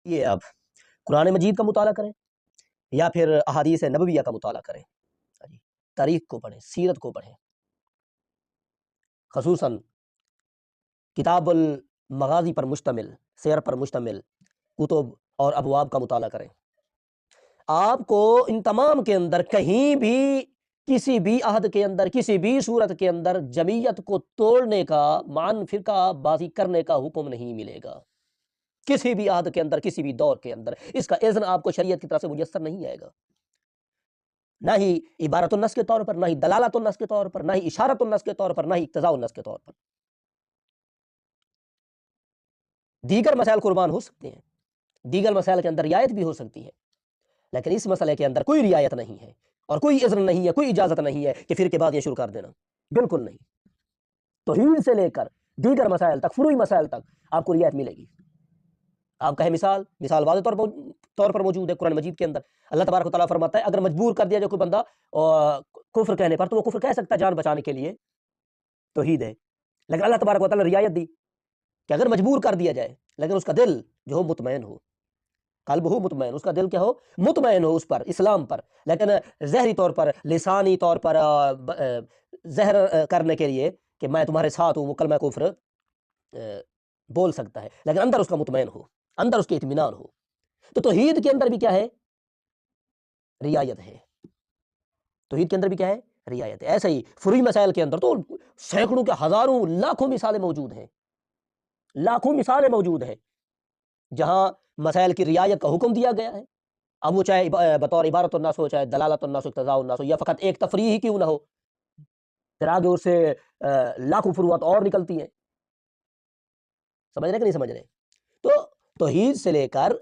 یہ اب قرآن مجید کا مطالعہ کریں یا پھر احادیث نبویہ کا مطالعہ کریں، تاریخ کو پڑھیں، سیرت کو پڑھیں، خصوصاً کتاب المغازی پر مشتمل، سیر پر مشتمل کتب اور ابواب کا مطالعہ کریں۔ آپ کو ان تمام کے اندر کہیں بھی کسی بھی عہد کے اندر کسی بھی صورت کے اندر جمعیت کو توڑنے کا، معاً فرقہ بازی کرنے کا حکم نہیں ملے گا۔ کسی بھی عہد کے اندر، کسی بھی دور کے اندر اس کا اذن آپ کو شریعت کی طرف سے میسر نہیں آئے گا، نہ ہی عبارت النص کے طور پر، نہ ہی دلالت النص کے طور پر، نہ ہی اشارت النص کے طور پر، نہ ہی اقتضاء النص کے طور پر۔ دیگر مسائل قربان ہو سکتے ہیں، دیگر مسائل کے اندر رعایت بھی ہو سکتی ہے، لیکن اس مسئلے کے اندر کوئی رعایت نہیں ہے اور کوئی اذن نہیں ہے، کوئی اجازت نہیں ہے کہ پھر کے بعد یہ شروع کر دینا، بالکل نہیں۔ توحید سے لے کر دیگر مسائل تک، فروعی مسائل تک آپ کو رعایت ملے گی۔ آپ کہیں مثال واضح طور پر موجود ہے قرآن مجید کے اندر۔ اللہ تبارک و تعالیٰ فرماتا ہے اگر مجبور کر دیا جائے کوئی بندہ کفر کہنے پر، تو وہ کفر کہہ سکتا ہے جان بچانے کے لیے، توحید ہے۔ لیکن اللہ تبارک و تعالیٰ نے رعایت دی کہ اگر مجبور کر دیا جائے لیکن اس کا دل جو ہو مطمئن ہو، قلب ہو مطمئن، اس کا دل کیا ہو، مطمئن ہو اس پر، اسلام پر، لیکن ظاہری طور پر، لسانی طور پر زہر کرنے کے لیے کہ میں تمہارے ساتھ ہوں، وہ کلمہ کفر بول سکتا ہے، لیکن اندر اس کا مطمئن ہو، اندر اس کے اطمینان ہو۔ تو توحید کے اندر بھی کیا ہے؟ رعایت ہے۔ توحید کے اندر بھی کیا ہے؟ رعایت ہے۔ ایسے ہی فروعی مسائل کے اندر تو سینکڑوں کے ہزاروں لاکھوں مثالیں موجود ہیں، لاکھوں مثالیں موجود ہیں جہاں مسائل کی رعایت کا حکم دیا گیا ہے، اب وہ چاہے بطور عبارت الناس ہو، چاہے دلالت الناس ہو، اقتضاء الناس ہو، یا فقط ایک تفریح ہی کیوں نہ ہو، پھر آگے اس سے لاکھوں فروعات اور نکلتی ہیں۔ سمجھ رہے کہ نہیں سمجھ رہے؟ تو توحید سے لے کر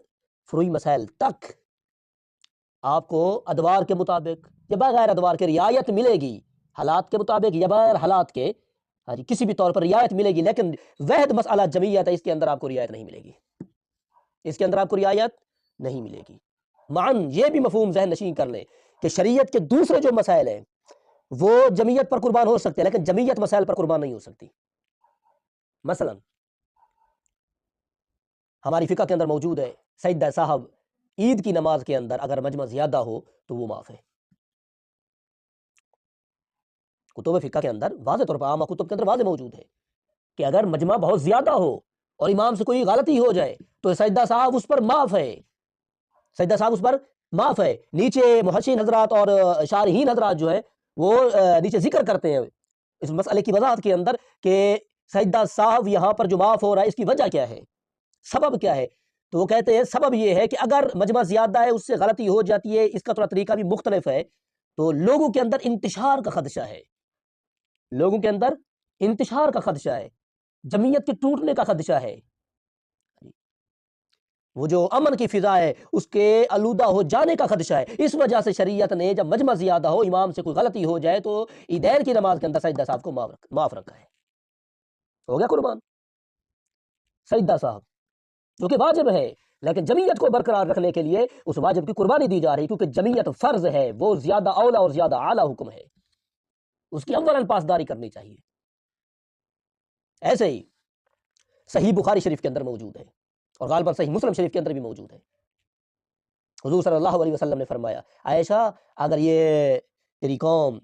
فروعی مسائل تک آپ کو ادوار کے مطابق یا بغیر ادوار کے رعایت ملے گی، حالات کے مطابق یا بغیر حالات کے، کسی بھی طور پر رعایت ملے گی، لیکن وحد مسئلہ جمعیت ہے، اس کے اندر آپ کو رعایت نہیں ملے گی، اس کے اندر آپ کو رعایت نہیں ملے گی۔ معاً یہ بھی مفہوم ذہن نشین کر لیں کہ شریعت کے دوسرے جو مسائل ہیں وہ جمعیت پر قربان ہو سکتے ہیں، لیکن جمعیت مسائل پر قربان نہیں ہو سکتی۔ مثلا ہماری فقہ کے اندر موجود ہے، سجدہ صاحب عید کی نماز کے اندر اگر مجمع زیادہ ہو تو وہ معاف ہے۔ کتب فقہ کے اندر واضح طور پر، عامہ کتب کے اندر واضح موجود ہے کہ اگر مجمع بہت زیادہ ہو اور امام سے کوئی غلطی ہو جائے تو سجدہ صاحب اس پر معاف ہے، سجدہ صاحب اس پر معاف ہے۔ نیچے محشین حضرات اور شارحین حضرات جو ہے وہ نیچے ذکر کرتے ہیں اس مسئلے کی وضاحت کے اندر کہ سجدہ صاحب یہاں پر جو معاف ہو رہا ہے اس کی وجہ کیا ہے، سبب کیا ہے؟ تو وہ کہتے ہیں سبب یہ ہے کہ اگر مجمع زیادہ ہے، اس سے غلطی ہو جاتی ہے، اس کا تھوڑا طریقہ بھی مختلف ہے، تو لوگوں کے اندر انتشار کا خدشہ ہے، لوگوں کے اندر انتشار کا خدشہ ہے، جمعیت کے ٹوٹنے کا خدشہ ہے، وہ جو امن کی فضا ہے اس کے آلودہ ہو جانے کا خدشہ ہے۔ اس وجہ سے شریعت نے جب مجمع زیادہ ہو، امام سے کوئی غلطی ہو جائے تو عیدین کی نماز کے اندر سجدہ صاحب کو معاف رکھا ہے۔ ہو گیا قربان سجدہ صاحب، جو کہ واجب ہے، لیکن جمعیت کو برقرار رکھنے کے لیے اس واجب کی قربانی دی جا رہی، کیونکہ جمعیت فرض ہے، وہ زیادہ اولا اور زیادہ اعلیٰ حکم ہے، اس کی اولاً پاسداری کرنی چاہیے۔ ایسے ہی صحیح بخاری شریف کے اندر موجود ہے اور غالباً صحیح مسلم شریف کے اندر بھی موجود ہے، حضور صلی اللہ علیہ وسلم نے فرمایا عائشہ اگر یہ تیری قوم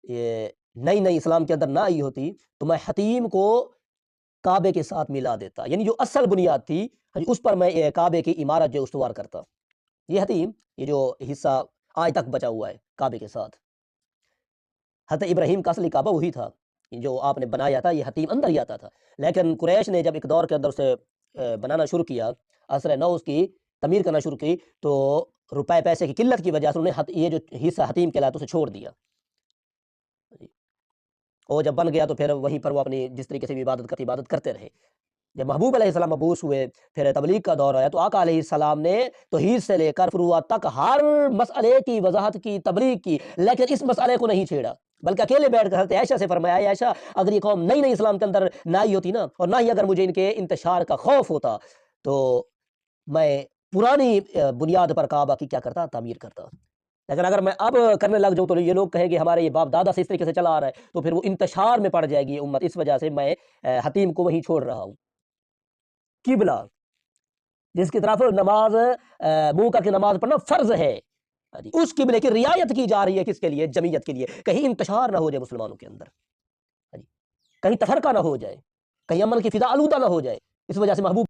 یہ نئی اسلام کے اندر نہ آئی ہوتی تو میں حتیم کو کعبے کے ساتھ ملا دیتا، یعنی جو اصل بنیاد تھی اس پر میں کعبے کی عمارت جو استوار کرتا۔ یہ حتیم، یہ جو حصہ آج تک بچا ہوا ہے کعبے کے ساتھ، حضرت ابراہیم کا اصلی کعبہ وہی تھا جو آپ نے بنایا تھا، یہ حتیم اندر ہی آتا تھا، لیکن قریش نے جب ایک دور کے اندر اسے بنانا شروع کیا، عصر نو اس کی تعمیر کرنا شروع کی، تو روپے پیسے کی قلت کی وجہ سے انہوں نے یہ جو حصہ حتیم کہلاتا اسے چھوڑ دیا، اور جب بن گیا تو پھر وہیں پر وہ اپنی جس طریقے سے بھی عبادت کرتے رہے۔ جب محبوب علیہ السلام مبعوث ہوئے، پھر تبلیغ کا دور آیا، تو آقا علیہ السلام نے توحید سے لے کر فروعات تک ہر مسئلے کی وضاحت کی، تبلیغ کی، لیکن اس مسئلے کو نہیں چھیڑا، بلکہ اکیلے بیٹھ کر حضرت عائشہ سے فرمایا اے عائشہ اگر یہ قوم نئی اسلام کے اندر نہ آئی ہوتی نا، اور نہ ہی اگر مجھے ان کے انتشار کا خوف ہوتا، تو میں پرانی بنیاد پر کعبہ کی کیا کرتا، تعمیر کرتا، لیکن اگر میں اب کرنے لگ جاؤں تو یہ لوگ کہیں گے ہمارے یہ باپ دادا سے اس طریقے سے چلا آ رہا ہے، تو پھر وہ انتشار میں پڑ جائے گی امت، اس وجہ سے میں حتیم کو وہیں چھوڑ رہا ہوں۔ قبلہ جس کی طرف نماز منہ کر کے نماز پڑھنا فرض ہے، اس قبلے کی رعایت کی جا رہی ہے، کس کے لیے؟ جمعیت کے لیے، کہیں انتشار نہ ہو جائے مسلمانوں کے اندر، کہیں تفرقہ نہ ہو جائے، کہیں امن کی فضا آلودہ نہ ہو جائے۔ اس وجہ سے محبوب